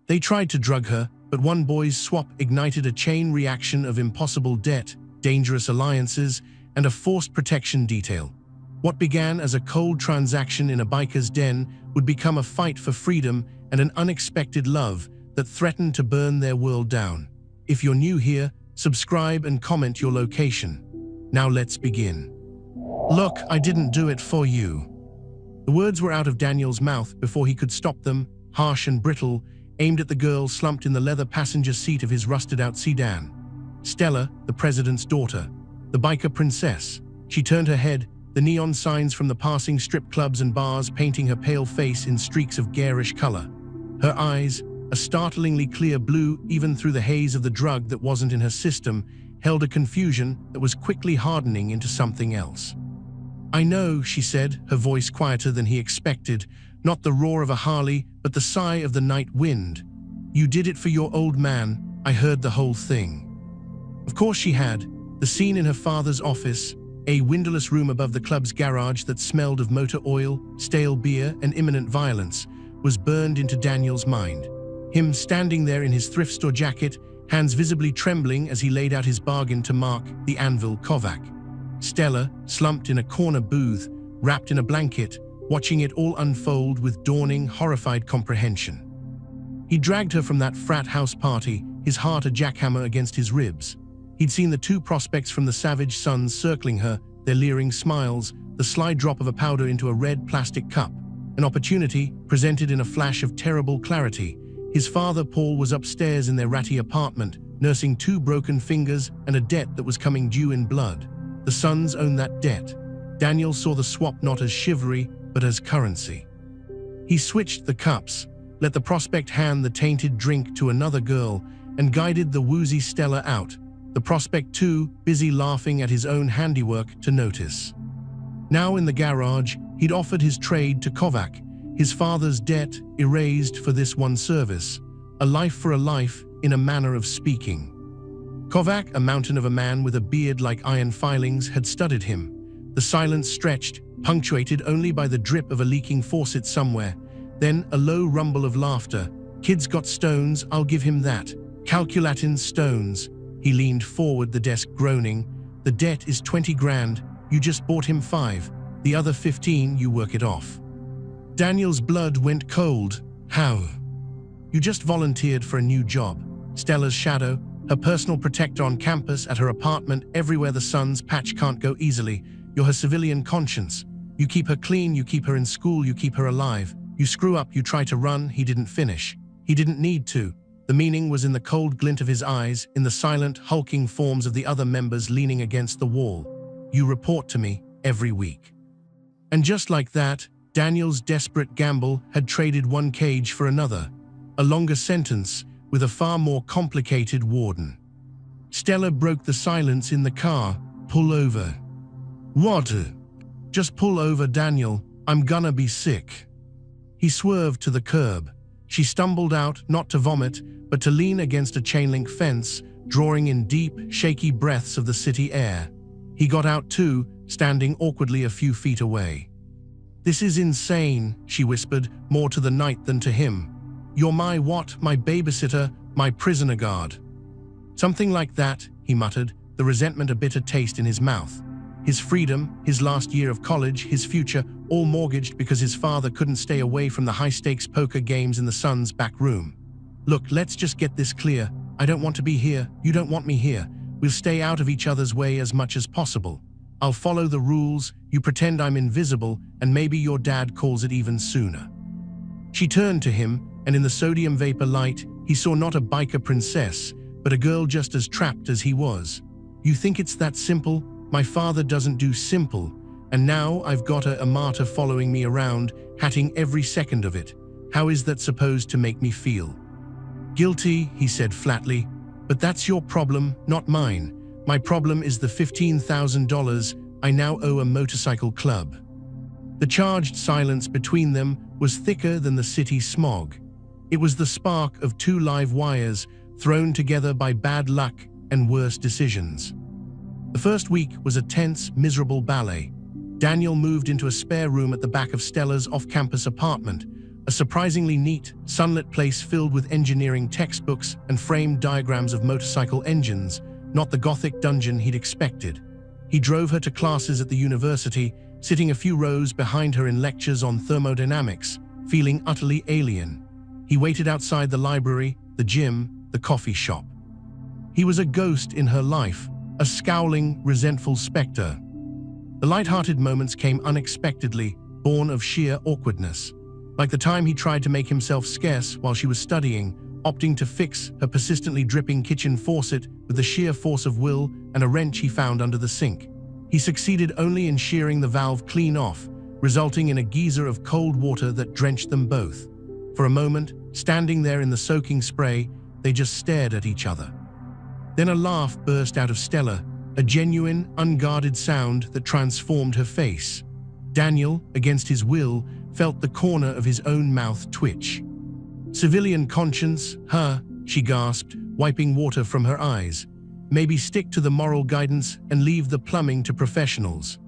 They tried to drug her, but one boy's swap ignited a chain reaction of impossible debt, dangerous alliances, and a forced protection detail. What began as a cold transaction in a biker's den would become a fight for freedom and an unexpected love that threatened to burn their world down. If you're new here, subscribe and comment your location. Now let's begin. Look, I didn't do it for you. The words were out of Daniel's mouth before he could stop them, harsh and brittle, aimed at the girl slumped in the leather passenger seat of his rusted-out sedan. Stella, the president's daughter, the biker princess. She turned her head, the neon signs from the passing strip clubs and bars painting her pale face in streaks of garish color. Her eyes, a startlingly clear blue even through the haze of the drug that wasn't in her system, held a confusion that was quickly hardening into something else. "I know," she said, her voice quieter than he expected, not the roar of a Harley, but the sigh of the night wind. "You did it for your old man. I heard the whole thing." Of course she had. The scene in her father's office, a windowless room above the club's garage that smelled of motor oil, stale beer, and imminent violence, was burned into Daniel's mind. Him standing there in his thrift store jacket, hands visibly trembling as he laid out his bargain to mark the anvil Kovac. Stella, slumped in a corner booth, wrapped in a blanket, watching it all unfold with dawning, horrified comprehension. He dragged her from that frat house party, his heart a jackhammer against his ribs. He'd seen the two prospects from the savage suns circling her, their leering smiles, the sly drop of a powder into a red plastic cup. An opportunity presented in a flash of terrible clarity. His father, Paul, was upstairs in their ratty apartment, nursing 2 broken fingers and a debt that was coming due in blood. The sons owned that debt. Daniel saw the swap not as chivalry, but as currency. He switched the cups, let the prospect hand the tainted drink to another girl, and guided the woozy Stella out, the prospect too busy laughing at his own handiwork to notice. Now in the garage, he'd offered his trade to Kovac, his father's debt erased for this one service, a life for a life in a manner of speaking. Kovac, a mountain of a man with a beard like iron filings, had studied him. The silence stretched, punctuated only by the drip of a leaking faucet somewhere. Then a low rumble of laughter. "Kid's got stones, I'll give him that. Calculatin' stones." He leaned forward, the desk groaning. "The debt is 20 grand. You just bought him 5. The other 15, you work it off." Daniel's blood went cold. "How?" "You just volunteered for a new job." Stella's shadow, her personal protector on campus, at her apartment, everywhere the sun's patch can't go easily. You're her civilian conscience. You keep her clean, you keep her in school, you keep her alive. You screw up, you try to run, he didn't finish. He didn't need to. The meaning was in the cold glint of his eyes, in the silent, hulking forms of the other members leaning against the wall. "You report to me every week." And just like that, Daniel's desperate gamble had traded one cage for another, a longer sentence with a far more complicated warden. Stella broke the silence in the car. "Pull over." "What?" "Just pull over, Daniel. I'm gonna be sick." He swerved to the curb. She stumbled out, not to vomit, but to lean against a chain-link fence, drawing in deep, shaky breaths of the city air. He got out too, standing awkwardly a few feet away. "This is insane," she whispered, more to the night than to him. "You're my what? My babysitter, my prisoner guard." "Something like that," he muttered, the resentment a bitter taste in his mouth. His freedom, his last year of college, his future, all mortgaged because his father couldn't stay away from the high-stakes poker games in the son's back room. "Look, let's just get this clear. I don't want to be here. You don't want me here. We'll stay out of each other's way as much as possible. I'll follow the rules, you pretend I'm invisible, and maybe your dad calls it even sooner." She turned to him, and in the sodium vapor light, he saw not a biker princess, but a girl just as trapped as he was. "You think it's that simple? My father doesn't do simple, and now I've got a martyr following me around, hatting every second of it. How is that supposed to make me feel?" "Guilty," he said flatly, "but that's your problem, not mine. My problem is the $15,000 I now owe a motorcycle club." The charged silence between them was thicker than the city smog. It was the spark of 2 live wires thrown together by bad luck and worse decisions. The first week was a tense, miserable ballet. Daniel moved into a spare room at the back of Stella's off-campus apartment, a surprisingly neat, sunlit place filled with engineering textbooks and framed diagrams of motorcycle engines, not the gothic dungeon he'd expected. He drove her to classes at the university, sitting a few rows behind her in lectures on thermodynamics, feeling utterly alien. He waited outside the library, the gym, the coffee shop. He was a ghost in her life, a scowling, resentful specter. The light-hearted moments came unexpectedly, born of sheer awkwardness. Like the time he tried to make himself scarce while she was studying, opting to fix her persistently dripping kitchen faucet with the sheer force of will and a wrench he found under the sink. He succeeded only in shearing the valve clean off, resulting in a geyser of cold water that drenched them both. For a moment, standing there in the soaking spray, they just stared at each other. Then a laugh burst out of Stella, a genuine, unguarded sound that transformed her face. Daniel, against his will, felt the corner of his own mouth twitch. "Civilian conscience, huh?" she gasped, wiping water from her eyes. "Maybe stick to the moral guidance and leave the plumbing to professionals."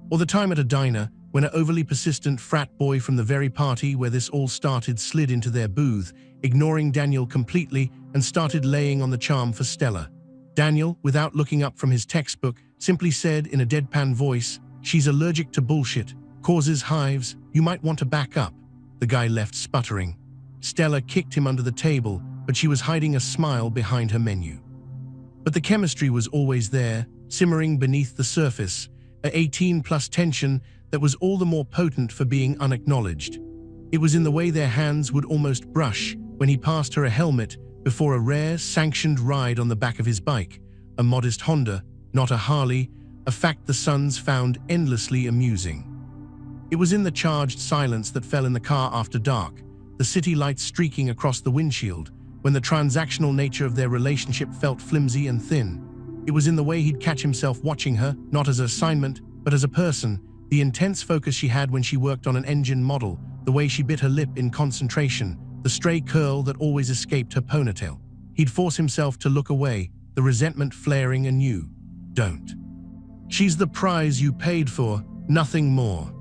Or the time at a diner, when an overly persistent frat boy from the very party where this all started slid into their booth, ignoring Daniel completely, and started laying on the charm for Stella. Daniel, without looking up from his textbook, simply said in a deadpan voice, "She's allergic to bullshit, causes hives, you might want to back up." The guy left sputtering. Stella kicked him under the table, but she was hiding a smile behind her menu. But the chemistry was always there, simmering beneath the surface, a 18+ tension that was all the more potent for being unacknowledged. It was in the way their hands would almost brush when he passed her a helmet before a rare, sanctioned ride on the back of his bike, a modest Honda, not a Harley, a fact the sons found endlessly amusing. It was in the charged silence that fell in the car after dark, the city lights streaking across the windshield, when the transactional nature of their relationship felt flimsy and thin. It was in the way he'd catch himself watching her, not as an assignment, but as a person, the intense focus she had when she worked on an engine model, the way she bit her lip in concentration, the stray curl that always escaped her ponytail. He'd force himself to look away, the resentment flaring anew. "Don't. She's the prize you paid for, nothing more."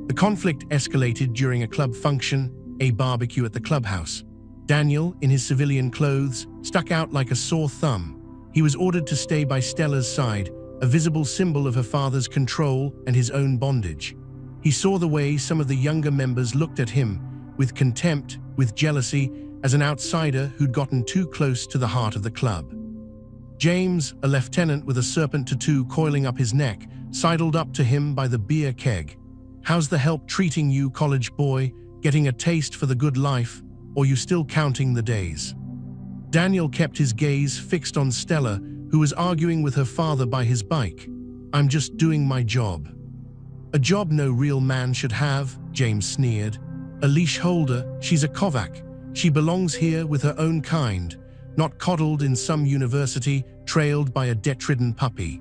The conflict escalated during a club function, a barbecue at the clubhouse. Daniel, in his civilian clothes, stuck out like a sore thumb. He was ordered to stay by Stella's side, a visible symbol of her father's control and his own bondage. He saw the way some of the younger members looked at him, with contempt, with jealousy, as an outsider who'd gotten too close to the heart of the club. James, a lieutenant with a serpent tattoo coiling up his neck, sidled up to him by the beer keg. "How's the help treating you, college boy? Getting a taste for the good life, or you still counting the days?" Daniel kept his gaze fixed on Stella, who was arguing with her father by his bike. "I'm just doing my job." "A job no real man should have," James sneered. "A leash holder, she's a Kovac. She belongs here with her own kind, not coddled in some university, trailed by a debt-ridden puppy."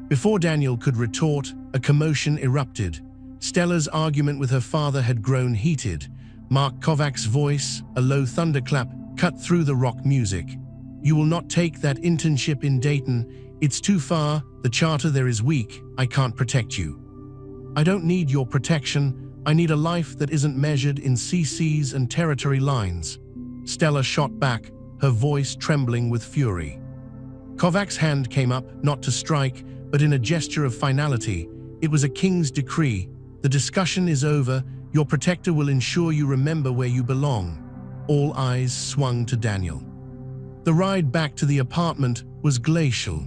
Before Daniel could retort, a commotion erupted. Stella's argument with her father had grown heated. Mark Kovac's voice, a low thunderclap, cut through the rock music. "You will not take that internship in Dayton. It's too far, the charter there is weak, I can't protect you." "I don't need your protection, I need a life that isn't measured in CCs and territory lines." Stella shot back, her voice trembling with fury. Kovac's hand came up, not to strike, but in a gesture of finality. It was a king's decree. "The discussion is over, your protector will ensure you remember where you belong." All eyes swung to Daniel. The ride back to the apartment was glacial.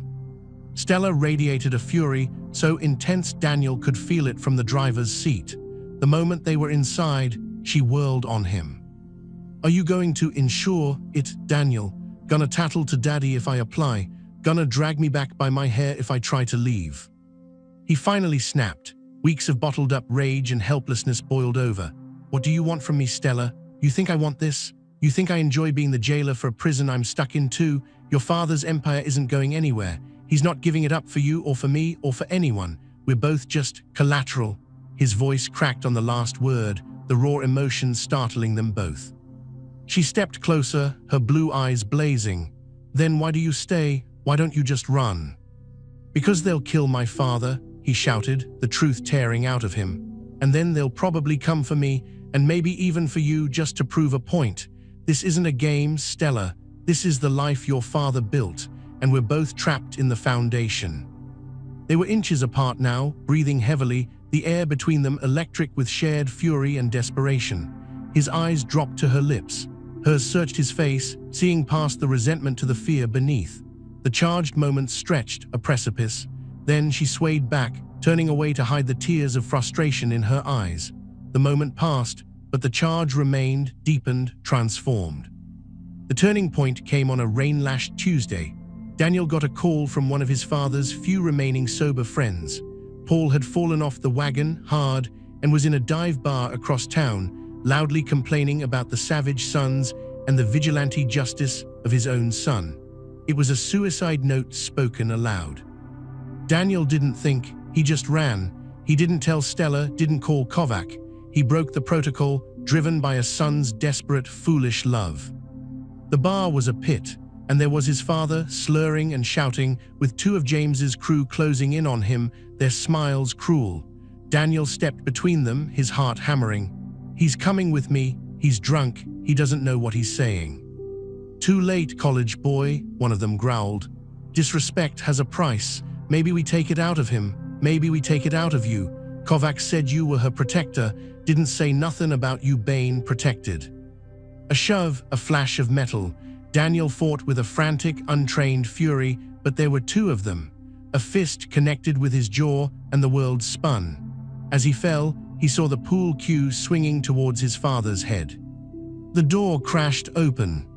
Stella radiated a fury so intense Daniel could feel it from the driver's seat. The moment they were inside, she whirled on him. "Are you going to ensure it, Daniel? Gonna tattle to daddy if I apply? Gonna drag me back by my hair if I try to leave?" He finally snapped. Weeks of bottled-up rage and helplessness boiled over. "What do you want from me, Stella? You think I want this? You think I enjoy being the jailer for a prison I'm stuck in too? Your father's empire isn't going anywhere. He's not giving it up for you or for me or for anyone. We're both just collateral." His voice cracked on the last word, the raw emotion startling them both. She stepped closer, her blue eyes blazing. "Then why do you stay? Why don't you just run?" "Because they'll kill my father," he shouted, the truth tearing out of him. "And then they'll probably come for me, and maybe even for you just to prove a point. This isn't a game, Stella. This is the life your father built, and we're both trapped in the foundation." They were inches apart now, breathing heavily, the air between them electric with shared fury and desperation. His eyes dropped to her lips. Hers searched his face, seeing past the resentment to the fear beneath. The charged moment stretched, a precipice. Then she swayed back, turning away to hide the tears of frustration in her eyes. The moment passed, but the charge remained, deepened, transformed. The turning point came on a rain-lashed Tuesday. Daniel got a call from one of his father's few remaining sober friends. Paul had fallen off the wagon, hard, and was in a dive bar across town, loudly complaining about the savage sons and the vigilante justice of his own son. It was a suicide note spoken aloud. Daniel didn't think, he just ran. He didn't tell Stella, didn't call Kovac. He broke the protocol, driven by a son's desperate, foolish love. The bar was a pit, and there was his father, slurring and shouting, with two of James's crew closing in on him, their smiles cruel. Daniel stepped between them, his heart hammering. "He's coming with me, he's drunk, he doesn't know what he's saying." "Too late, college boy," one of them growled. "Disrespect has a price. Maybe we take it out of him, maybe we take it out of you. Kovac said you were her protector, didn't say nothing about you Bane protected." A shove, a flash of metal. Daniel fought with a frantic, untrained fury, but there were two of them. A fist connected with his jaw, and the world spun. As he fell, he saw the pool cue swinging towards his father's head. The door crashed open.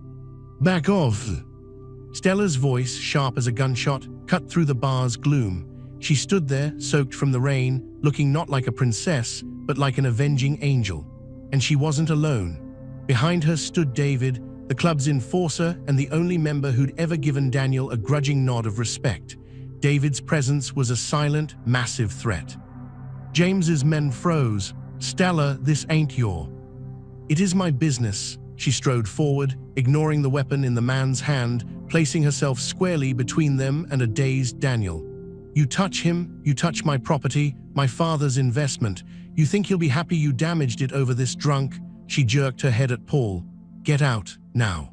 "Back off!" Stella's voice, sharp as a gunshot, cut through the bar's gloom. She stood there, soaked from the rain, looking not like a princess, but like an avenging angel. And she wasn't alone. Behind her stood David, the club's enforcer and the only member who'd ever given Daniel a grudging nod of respect. David's presence was a silent, massive threat. James's men froze. "Stella, this ain't your..." "It is my business." She strode forward, ignoring the weapon in the man's hand, placing herself squarely between them and a dazed Daniel. "You touch him, you touch my property, my father's investment. You think he'll be happy you damaged it over this drunk?" She jerked her head at Paul. "Get out, now."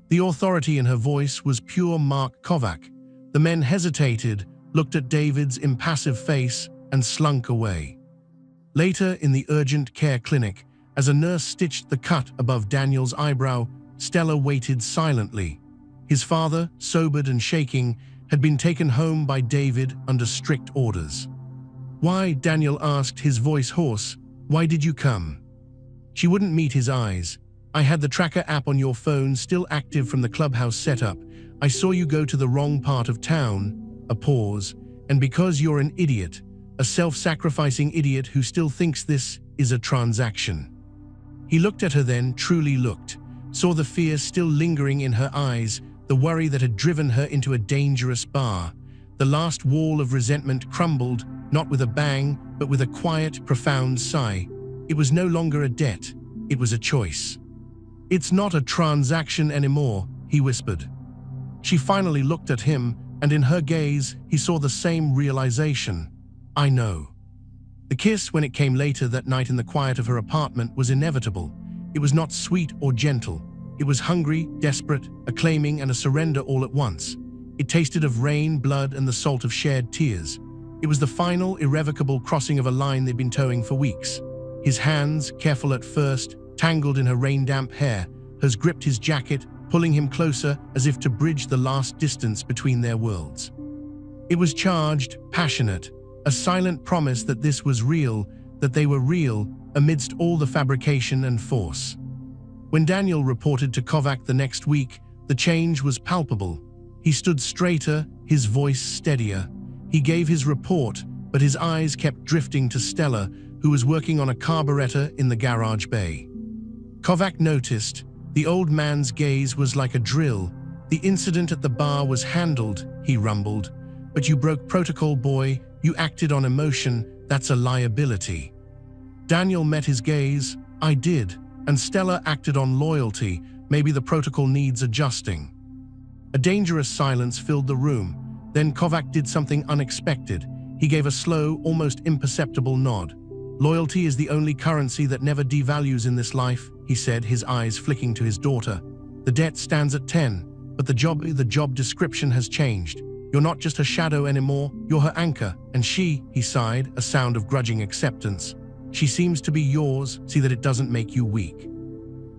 The authority in her voice was pure Mark Kovac. The men hesitated, looked at David's impassive face, and slunk away. Later, in the urgent care clinic, as a nurse stitched the cut above Daniel's eyebrow, Stella waited silently. His father, sobered and shaking, had been taken home by David under strict orders. "Why?" Daniel asked, his voice hoarse. "Why did you come?" She wouldn't meet his eyes. "I had the tracker app on your phone still active from the clubhouse setup. I saw you go to the wrong part of town." A pause. "And because you're an idiot, a self-sacrificing idiot who still thinks this is a transaction." He looked at her then, truly looked, saw the fear still lingering in her eyes, the worry that had driven her into a dangerous bar. The last wall of resentment crumbled, not with a bang, but with a quiet, profound sigh. It was no longer a debt, it was a choice. "It's not a transaction anymore," he whispered. She finally looked at him, and in her gaze, he saw the same realization. "I know." The kiss, when it came later that night in the quiet of her apartment, was inevitable. It was not sweet or gentle. It was hungry, desperate, a claiming and a surrender all at once. It tasted of rain, blood, and the salt of shared tears. It was the final, irrevocable crossing of a line they'd been towing for weeks. His hands, careful at first, tangled in her rain-damp hair, hers gripped his jacket, pulling him closer as if to bridge the last distance between their worlds. It was charged, passionate, a silent promise that this was real, that they were real, amidst all the fabrication and force. When Daniel reported to Kovac the next week, the change was palpable. He stood straighter, his voice steadier. He gave his report, but his eyes kept drifting to Stella, who was working on a carburetor in the garage bay. Kovac noticed. The old man's gaze was like a drill. "The incident at the bar was handled," he rumbled. "But you broke protocol, boy. You acted on emotion. That's a liability." Daniel met his gaze. "I did." And Stella acted on loyalty. "Maybe the protocol needs adjusting." A dangerous silence filled the room. Then Kovac did something unexpected. He gave a slow, almost imperceptible nod. Loyalty is the only currency that never devalues in this life, he said, his eyes flicking to his daughter. The debt stands at 10, but the job description has changed. You're not just her shadow anymore, you're her anchor. And she, he sighed, a sound of grudging acceptance. She seems to be yours, see that it doesn't make you weak.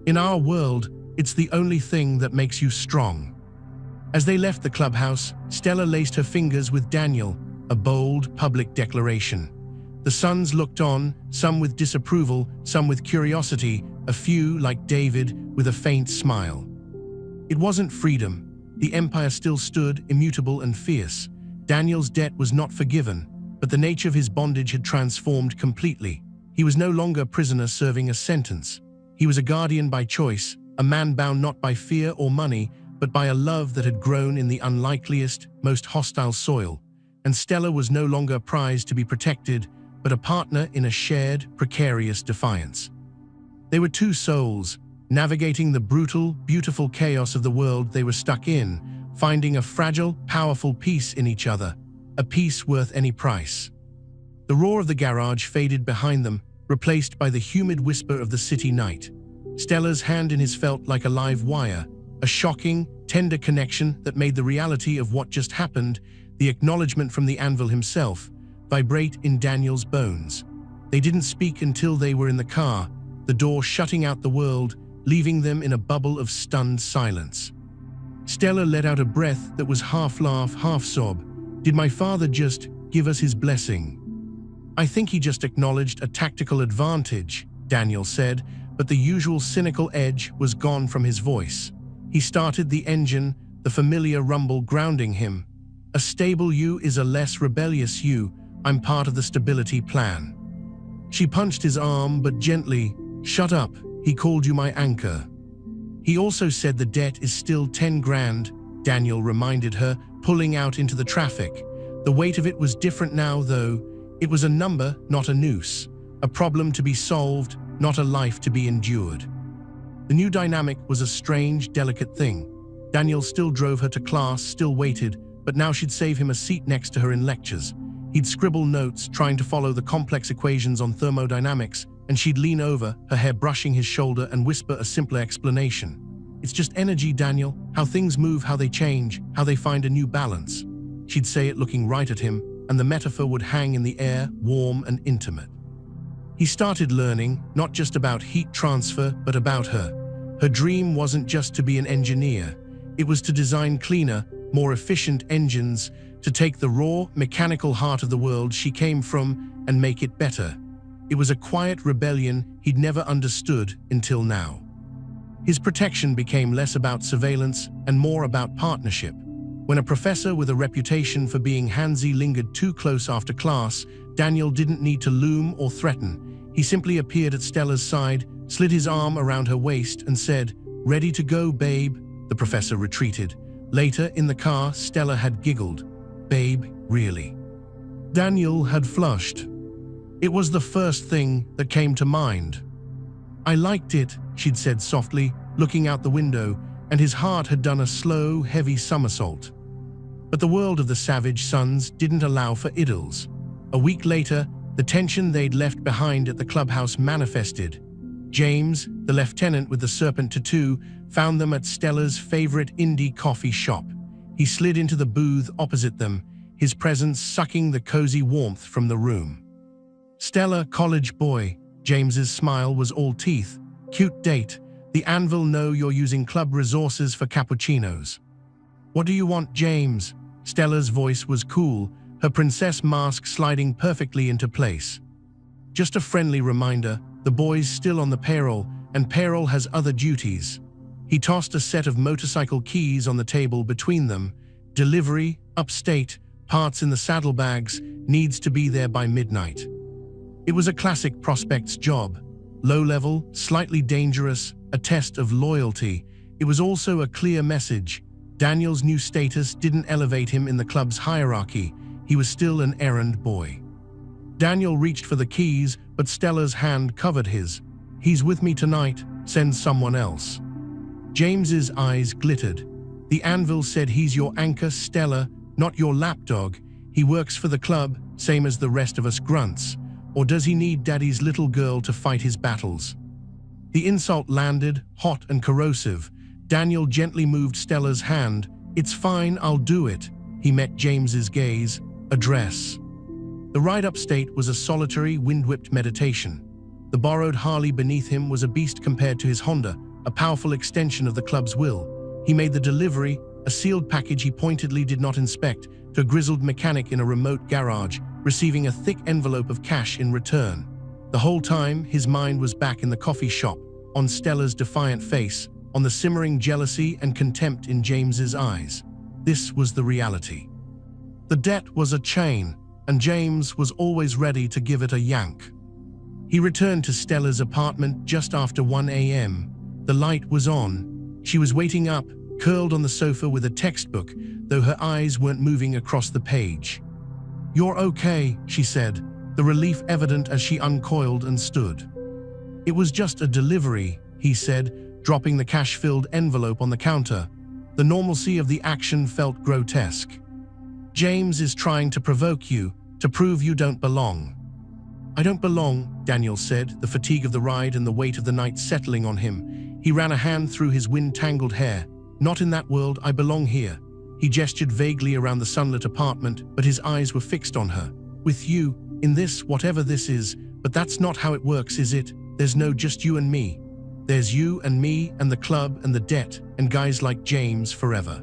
In our world, it's the only thing that makes you strong. As they left the clubhouse, Stella laced her fingers with Daniel, a bold, public declaration. The sons looked on, some with disapproval, some with curiosity, a few, like David, with a faint smile. It wasn't freedom. The empire still stood, immutable and fierce. Daniel's debt was not forgiven, but the nature of his bondage had transformed completely. He was no longer a prisoner serving a sentence. He was a guardian by choice, a man bound not by fear or money, but by a love that had grown in the unlikeliest, most hostile soil. And Stella was no longer a prize to be protected, but a partner in a shared, precarious defiance. They were two souls, navigating the brutal, beautiful chaos of the world they were stuck in, finding a fragile, powerful peace in each other, a peace worth any price. The roar of the garage faded behind them, replaced by the humid whisper of the city night. Stella's hand in his felt like a live wire, a shocking, tender connection that made the reality of what just happened, the acknowledgement from the anvil himself, vibrate in Daniel's bones. They didn't speak until they were in the car, the door shutting out the world, leaving them in a bubble of stunned silence. Stella let out a breath that was half laugh, half sob. Did my father just give us his blessing? I think he just acknowledged a tactical advantage, Daniel said, but the usual cynical edge was gone from his voice. He started the engine, the familiar rumble grounding him. A stable you is a less rebellious you. I'm part of the stability plan. She punched his arm, but gently. Shut up, he called you my anchor. He also said the debt is still 10 grand, Daniel reminded her, pulling out into the traffic. The weight of it was different now, though. It was a number, not a noose. A problem to be solved, not a life to be endured. The new dynamic was a strange, delicate thing. Daniel still drove her to class, still waited, but now she'd save him a seat next to her in lectures. He'd scribble notes, trying to follow the complex equations on thermodynamics, and she'd lean over, her hair brushing his shoulder, and whisper a simpler explanation. It's just energy, Daniel, how things move, how they change, how they find a new balance. She'd say it looking right at him, and the metaphor would hang in the air, warm and intimate. He started learning, not just about heat transfer, but about her. Her dream wasn't just to be an engineer. It was to design cleaner, more efficient engines, to take the raw, mechanical heart of the world she came from and make it better. It was a quiet rebellion he'd never understood until now. His protection became less about surveillance and more about partnership. When a professor with a reputation for being handsy lingered too close after class, Daniel didn't need to loom or threaten. He simply appeared at Stella's side, slid his arm around her waist and said, "Ready to go, babe?" The professor retreated. Later, in the car, Stella had giggled. "Babe, really?" Daniel had flushed. It was the first thing that came to mind. "I liked it," she'd said softly, looking out the window, and his heart had done a slow, heavy somersault. But the world of the savage sons didn't allow for idylls. A week later, the tension they'd left behind at the clubhouse manifested. James, the lieutenant with the serpent tattoo, found them at Stella's favorite indie coffee shop. He slid into the booth opposite them, his presence sucking the cozy warmth from the room. "Stella, college boy." James's smile was all teeth. "Cute date. The anvil know you're using club resources for cappuccinos." "What do you want, James?" Stella's voice was cool, her princess mask sliding perfectly into place. "Just a friendly reminder, the boy's still on the payroll, and payroll has other duties." He tossed a set of motorcycle keys on the table between them. "Delivery, upstate, parts in the saddlebags, needs to be there by midnight." It was a classic prospect's job. Low-level, slightly dangerous, a test of loyalty. It was also a clear message. Daniel's new status didn't elevate him in the club's hierarchy. He was still an errand boy. Daniel reached for the keys, but Stella's hand covered his. "He's with me tonight, send someone else." James's eyes glittered. "The anvil said he's your anchor, Stella, not your lapdog. He works for the club, same as the rest of us grunts. Or does he need Daddy's little girl to fight his battles? The insult landed, hot and corrosive. Daniel gently moved Stella's hand. "It's fine, I'll do it." He met James's gaze. "A dress." The ride upstate was a solitary, wind-whipped meditation. The borrowed Harley beneath him was a beast compared to his Honda, a powerful extension of the club's will. He made the delivery, a sealed package he pointedly did not inspect, to a grizzled mechanic in a remote garage, receiving a thick envelope of cash in return. The whole time, his mind was back in the coffee shop, on Stella's defiant face, on the simmering jealousy and contempt in James's eyes. This was the reality. The debt was a chain, and James was always ready to give it a yank. He returned to Stella's apartment just after 1 a.m. The light was on. She was waiting up, curled on the sofa with a textbook, though her eyes weren't moving across the page. "You're okay," she said, the relief evident as she uncoiled and stood. "It was just a delivery," he said, dropping the cash-filled envelope on the counter. The normalcy of the action felt grotesque. "James is trying to provoke you, to prove you don't belong." "I don't belong," Daniel said, the fatigue of the ride and the weight of the night settling on him. He ran a hand through his wind-tangled hair. "Not in that world, I belong here." He gestured vaguely around the sunlit apartment, but his eyes were fixed on her. "With you, in this, whatever this is, but that's not how it works, is it? There's no just you and me. There's you and me and the club and the debt and guys like James forever."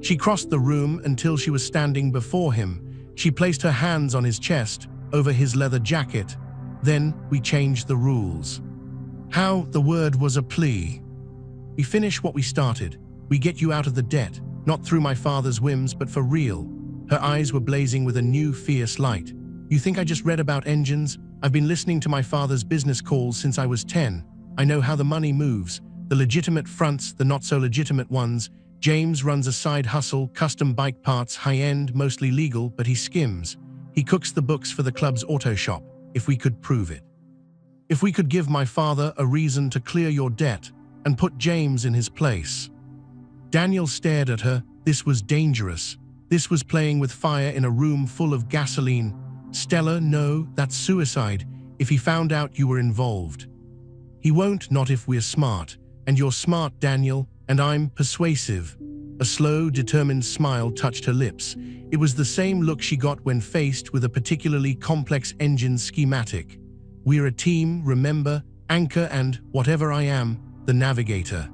She crossed the room until she was standing before him. She placed her hands on his chest, over his leather jacket. "Then we changed the rules." How? The word was a plea. "We finish what we started. We get you out of the debt, not through my father's whims, but for real." Her eyes were blazing with a new, fierce light. "You think I just read about engines? I've been listening to my father's business calls since I was 10. I know how the money moves, the legitimate fronts, the not-so-legitimate ones. James runs a side hustle, custom bike parts, high-end, mostly legal, but he skims. He cooks the books for the club's auto shop, if we could prove it. If we could give my father a reason to clear your debt and put James in his place." Daniel stared at her. This was dangerous. This was playing with fire in a room full of gasoline. "Stella, no, that's suicide, if he found out you were involved." "He won't, not if we're smart. And you're smart, Daniel, and I'm persuasive." A slow, determined smile touched her lips. It was the same look she got when faced with a particularly complex engine schematic. "We're a team, remember, Anchor and, whatever I am, the navigator."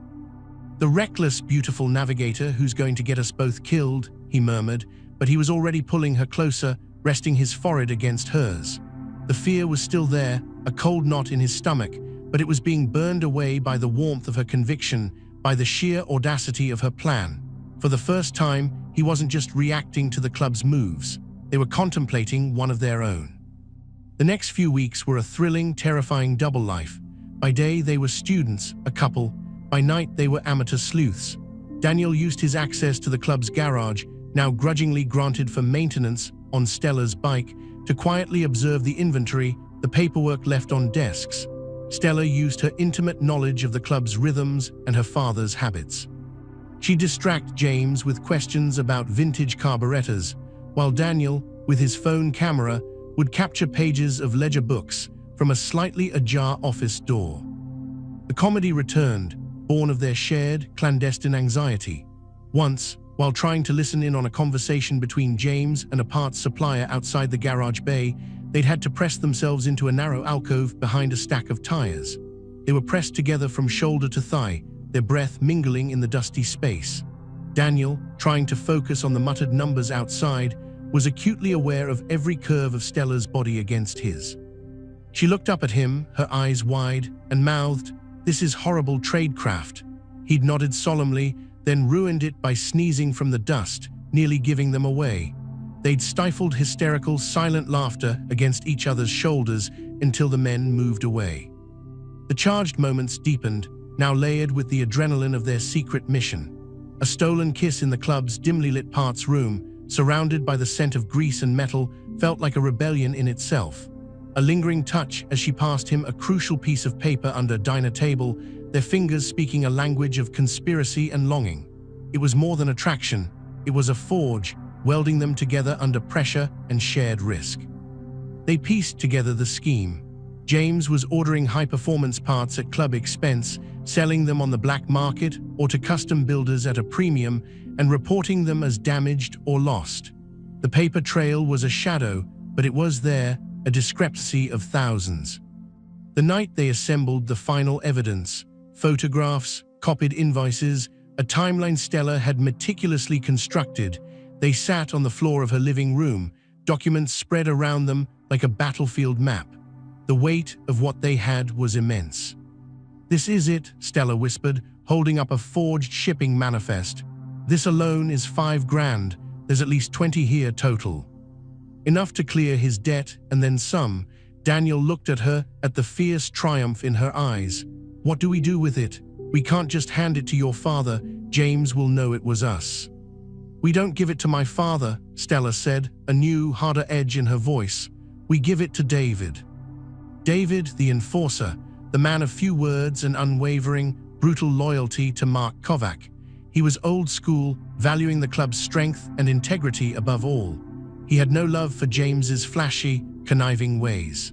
"The reckless, beautiful navigator who's going to get us both killed," he murmured, but he was already pulling her closer, resting his forehead against hers. The fear was still there, a cold knot in his stomach, but it was being burned away by the warmth of her conviction, by the sheer audacity of her plan. For the first time, he wasn't just reacting to the club's moves. They were contemplating one of their own. The next few weeks were a thrilling, terrifying double life. By day, they were students, a couple. By night, they were amateur sleuths. Daniel used his access to the club's garage, now grudgingly granted for maintenance on Stella's bike, to quietly observe the inventory, the paperwork left on desks. Stella used her intimate knowledge of the club's rhythms and her father's habits. She'd distract James with questions about vintage carburetors, while Daniel, with his phone camera, would capture pages of ledger books from a slightly ajar office door. The comedy returned, born of their shared, clandestine anxiety. Once, while trying to listen in on a conversation between James and a parts supplier outside the garage bay, they'd had to press themselves into a narrow alcove behind a stack of tires. They were pressed together from shoulder to thigh, their breath mingling in the dusty space. Daniel, trying to focus on the muttered numbers outside, was acutely aware of every curve of Stella's body against his. She looked up at him, her eyes wide, and mouthed, "This is horrible tradecraft." He'd nodded solemnly, then ruined it by sneezing from the dust, nearly giving them away. They'd stifled hysterical, silent laughter against each other's shoulders until the men moved away. The charged moments deepened, now layered with the adrenaline of their secret mission. A stolen kiss in the club's dimly lit parts room, surrounded by the scent of grease and metal, felt like a rebellion in itself. A lingering touch as she passed him a crucial piece of paper under a diner table, their fingers speaking a language of conspiracy and longing. It was more than attraction, it was a forge, welding them together under pressure and shared risk. They pieced together the scheme. James was ordering high-performance parts at club expense, selling them on the black market or to custom builders at a premium, and reporting them as damaged or lost. The paper trail was a shadow, but it was there, a discrepancy of thousands. The night they assembled the final evidence, photographs, copied invoices, a timeline Stella had meticulously constructed, they sat on the floor of her living room, documents spread around them like a battlefield map. The weight of what they had was immense. "This is it," Stella whispered, holding up a forged shipping manifest. "This alone is $5,000. There's at least 20 here total." Enough to clear his debt and then some. Daniel looked at her, at the fierce triumph in her eyes. "What do we do with it? We can't just hand it to your father. James will know it was us." "We don't give it to my father," Stella said, a new, harder edge in her voice. "We give it to David." David, the enforcer, the man of few words and unwavering, brutal loyalty to Mark Kovac. He was old school, valuing the club's strength and integrity above all. He had no love for James's flashy, conniving ways.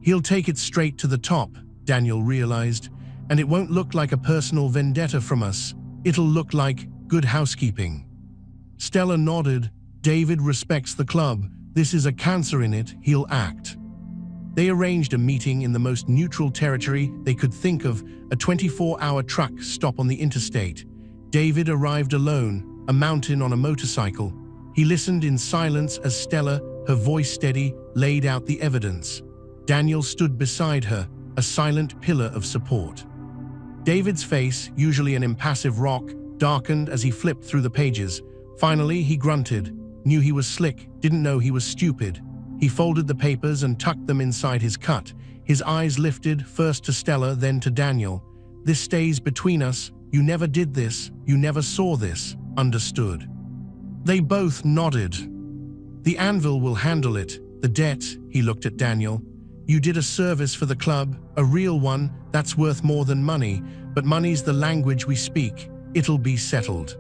"He'll take it straight to the top," Daniel realized, "and it won't look like a personal vendetta from us. It'll look like good housekeeping." Stella nodded. "David respects the club. This is a cancer in it. He'll act." They arranged a meeting in the most neutral territory they could think of, a 24-hour truck stop on the interstate. David arrived alone, a mountain on a motorcycle. He listened in silence as Stella, her voice steady, laid out the evidence. Daniel stood beside her, a silent pillar of support. David's face, usually an impassive rock, darkened as he flipped through the pages. Finally, he grunted, knew he was slick, didn't know he was stupid. He folded the papers and tucked them inside his cut. His eyes lifted, first to Stella, then to Daniel. "This stays between us. You never did this. You never saw this. Understood?" They both nodded. "The anvil will handle it. The debt," he looked at Daniel. "You did a service for the club, a real one, that's worth more than money, but money's the language we speak. It'll be settled."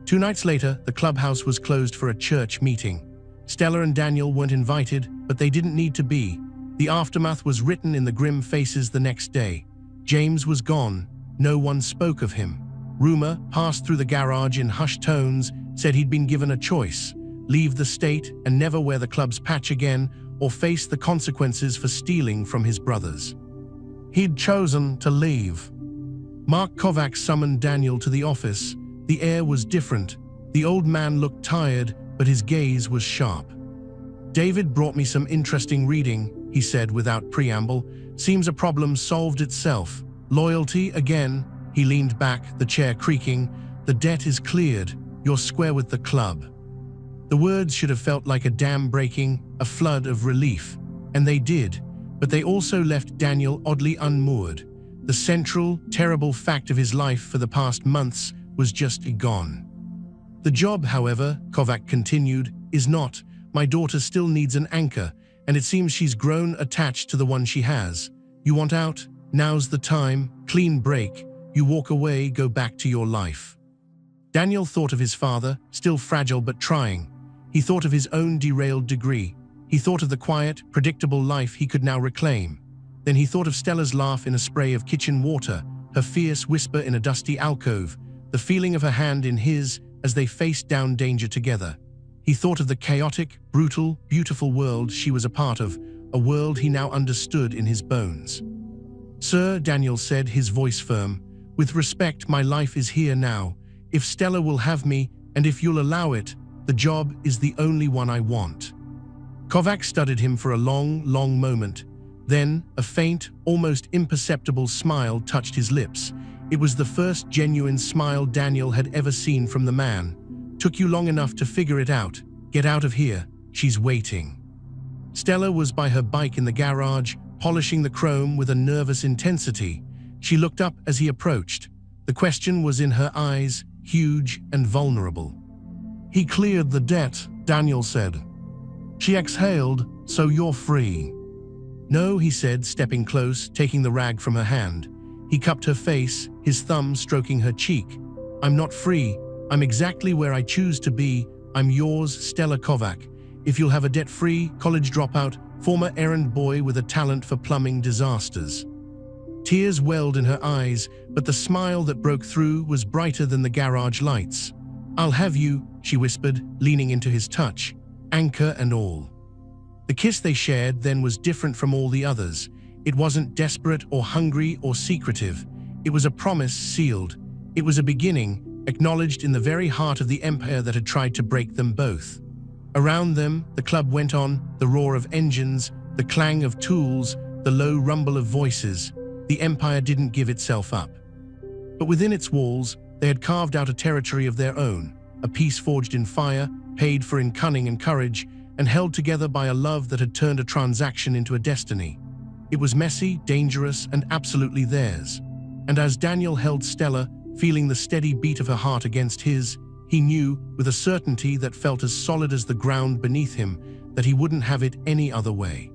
2 nights later, the clubhouse was closed for a church meeting. Stella and Daniel weren't invited, but they didn't need to be. The aftermath was written in the grim faces the next day. James was gone. No one spoke of him. Rumor passed through the garage in hushed tones, said he'd been given a choice: leave the state and never wear the club's patch again, or face the consequences for stealing from his brothers. He'd chosen to leave. Mark Kovac summoned Daniel to the office. The air was different. The old man looked tired, but his gaze was sharp. "David brought me some interesting reading," he said without preamble. "Seems a problem solved itself. Loyalty again." He leaned back, the chair creaking. "The debt is cleared. You're square with the club." The words should have felt like a dam breaking, a flood of relief. And they did, but they also left Daniel oddly unmoored. The central, terrible fact of his life for the past months was just gone. "The job, however," Kovac continued, "is not. My daughter still needs an anchor, and it seems she's grown attached to the one she has. You want out? Now's the time. Clean break. You walk away, go back to your life." Daniel thought of his father, still fragile but trying. He thought of his own derailed degree. He thought of the quiet, predictable life he could now reclaim. Then he thought of Stella's laugh in a spray of kitchen water, her fierce whisper in a dusty alcove, the feeling of her hand in his as they faced down danger together. He thought of the chaotic, brutal, beautiful world she was a part of, a world he now understood in his bones. "Sir," Daniel said, his voice firm, "with respect, my life is here now. If Stella will have me, and if you'll allow it, the job is the only one I want." Kovac studied him for a long, long moment. Then, a faint, almost imperceptible smile touched his lips. It was the first genuine smile Daniel had ever seen from the man. "Took you long enough to figure it out. Get out of here. She's waiting." Stella was by her bike in the garage, polishing the chrome with a nervous intensity. She looked up as he approached. The question was in her eyes, huge and vulnerable. "He cleared the debt," Daniel said. She exhaled. "So you're free?" "No," he said, stepping close, taking the rag from her hand. He cupped her face, his thumb stroking her cheek. "I'm not free. I'm exactly where I choose to be. I'm yours, Stella Kovac. If you'll have a debt-free, college dropout, former errand boy with a talent for plumbing disasters. Tears welled in her eyes, but the smile that broke through was brighter than the garage lights. "I'll have you," she whispered, leaning into his touch, anchor and all. The kiss they shared then was different from all the others. It wasn't desperate or hungry or secretive. It was a promise sealed. It was a beginning, acknowledged in the very heart of the empire that had tried to break them both. Around them, the club went on, the roar of engines, the clang of tools, the low rumble of voices. The empire didn't give itself up. But within its walls, they had carved out a territory of their own, a peace forged in fire, paid for in cunning and courage, and held together by a love that had turned a transaction into a destiny. It was messy, dangerous, and absolutely theirs. And as Daniel held Stella, feeling the steady beat of her heart against his, he knew, with a certainty that felt as solid as the ground beneath him, that he wouldn't have it any other way.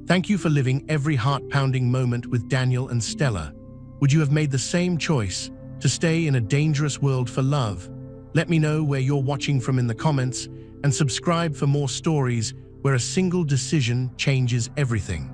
Thank you for living every heart-pounding moment with Daniel and Stella. Would you have made the same choice, to stay in a dangerous world for love? Let me know where you're watching from in the comments, and subscribe for more stories where a single decision changes everything.